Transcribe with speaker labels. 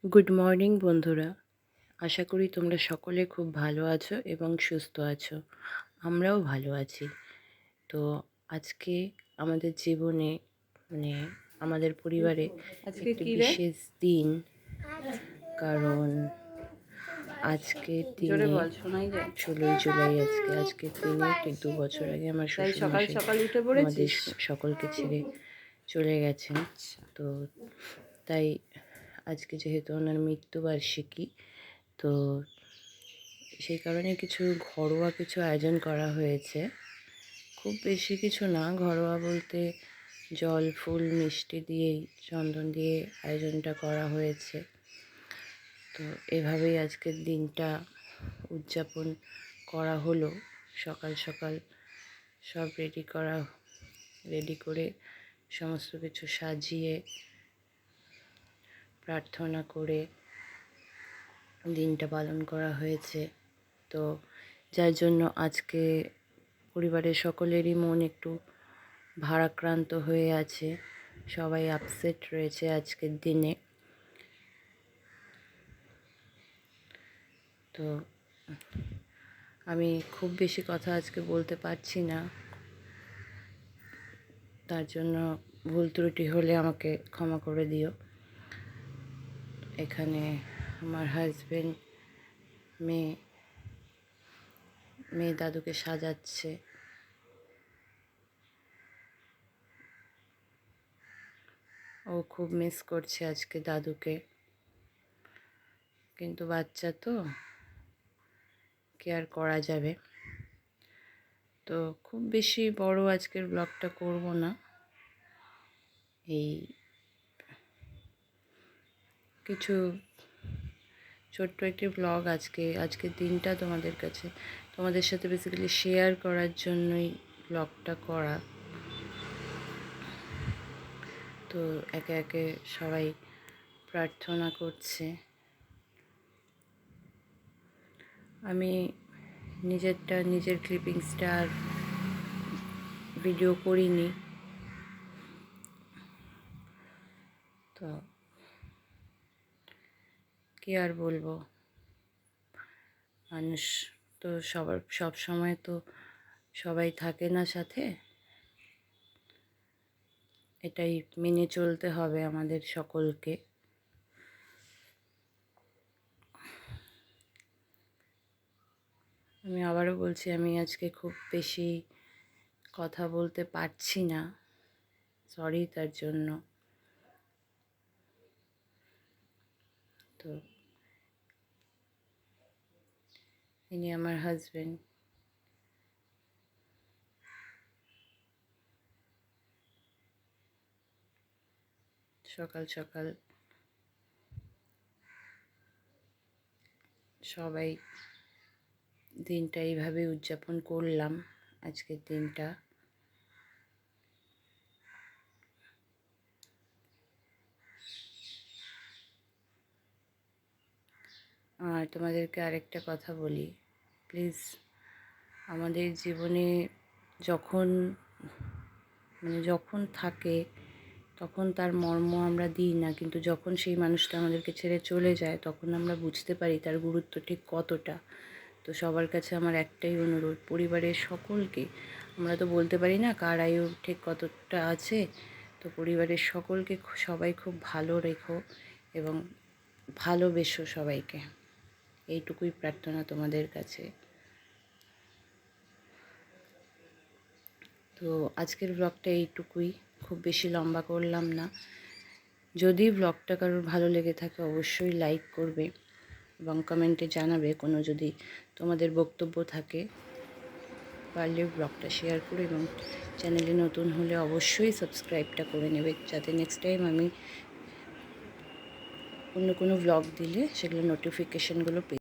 Speaker 1: Good morning বন্ধুরা, আশা করি তোমরা সকলে খুব ভালো আছো এবং সুস্থ আছো। আমরাও ভালো আছি। তো আজকে আমাদের জীবনে মানে আমাদের পরিবারে
Speaker 2: আজকে
Speaker 1: একটি
Speaker 2: কি রে?
Speaker 1: বিশেষ দিন। কারণ আজকের
Speaker 2: জোরে
Speaker 1: দিনে
Speaker 2: বল, শোনাই যায়।
Speaker 1: 16ই জুলাই আজকের দিনে ঠিক 2 বছর আগে আমার
Speaker 2: তাই সকাল
Speaker 1: শ্বশুরমশাই
Speaker 2: সকাল উঠে
Speaker 1: আমাদের
Speaker 2: পড়েছিস?
Speaker 1: সকলকে ছেড়ে চলে গেছেন।
Speaker 2: আচ্ছা।
Speaker 1: তো তাই আজকে যেহেতু ওনার মৃত্যুবার্ষিকী, তো সেই কারণে ঘরোয়া কিছু আয়োজন করা হয়েছে। খুব বেশি কিছু না, ঘরোয়া বলতে জল ফুল মিষ্টি দিয়েই, চন্দন দিয়ে আয়োজনটা করা হয়েছে। তো এভাবেই আজকের দিনটা উদযাপন করা হলো। সকাল সকাল সব রেডি করে সমস্ত কিছু সাজিয়ে প্রার্থনা করে দিনটা পালন করা হয়েছে। তো যার জন্য আজকে পরিবারের সকলেরই মন একটু ভারাক্রান্ত হয়ে আছে, সবাই আপসেট রয়েছে আজকের দিনে। তো আমি খুব বেশি কথা আজকে বলতে পারছি না, তার জন্য ভুল ত্রুটি হলে আমাকে ক্ষমা করে দিও। এখানে আমার হাজবেন্ড মেয়ে মেয়ে দাদুকে সাজাচ্ছে। ও খুব মিস করছে আজকে দাদুকে, কিন্তু বাচ্চা তো কি আর করা যাবে। তো খুব বেশি বড় আজকের ব্লগটা করব না, এই কিছু ছোট্ট একটি ব্লগ আজকের দিনটা তোমাদের সাথে বেসিক্যালি শেয়ার করার জন্যই ব্লগটা করা। তো একে একে সবাই প্রার্থনা করছে। আমি নিজের ক্লিপিংসটা আর ভিডিও করিনি। তো কি আর বলবো, মানুষ তো সব সময় তো সবাই থাকে না সাথে, এটাই মেনে চলতে হবে আমাদের সকলকে। আমি আবারও বলছি, আমি আজকে খুব বেশি কথা বলতে পারছি না, সরি তার জন্য। তো ইনি আমার হাজবেন্ড। সকাল সকাল সবাই দিনটা এইভাবে উদযাপন করলাম আজকের দিনটা। আর তোমাদেরকে আরেকটা কথা বলি, প্লিজ, আমাদের জীবনে যখন যখন থাকে তখন তার মর্ম আমরা দিই না, কিন্তু যখন সেই মানুষটা আমাদেরকে ছেড়ে চলে যায় তখন আমরা বুঝতে পারি তার গুরুত্ব ঠিক কতটা। তো সবার কাছে আমার একটাই অনুরোধ, পরিবারের সকলকে, আমরা তো বলতে পারি না কার আয়ু ঠিক কতটা আছে, তো পরিবারের সকলকে সবাই খুব ভালো রেখো এবং ভালোবেসো সবাইকে, এইটুকুই প্রার্থনা তোমাদের কাছে। তো আজকের ব্লগটা এইটুকুই, খুব বেশি লম্বা করলাম না। যদি ব্লগটা কারোর ভালো লেগে থাকে অবশ্যই লাইক করবে এবং কমেন্টে জানাবে কোনো যদি তোমাদের বক্তব্য থাকে। পারলে ব্লগটা শেয়ার করে এবং চ্যানেলে নতুন হলে অবশ্যই সাবস্ক্রাইবটা করে নেবে, যাতে নেক্সট টাইম আমি অন্য কোনো ব্লগ দিলে সেগুলো নোটিফিকেশানগুলো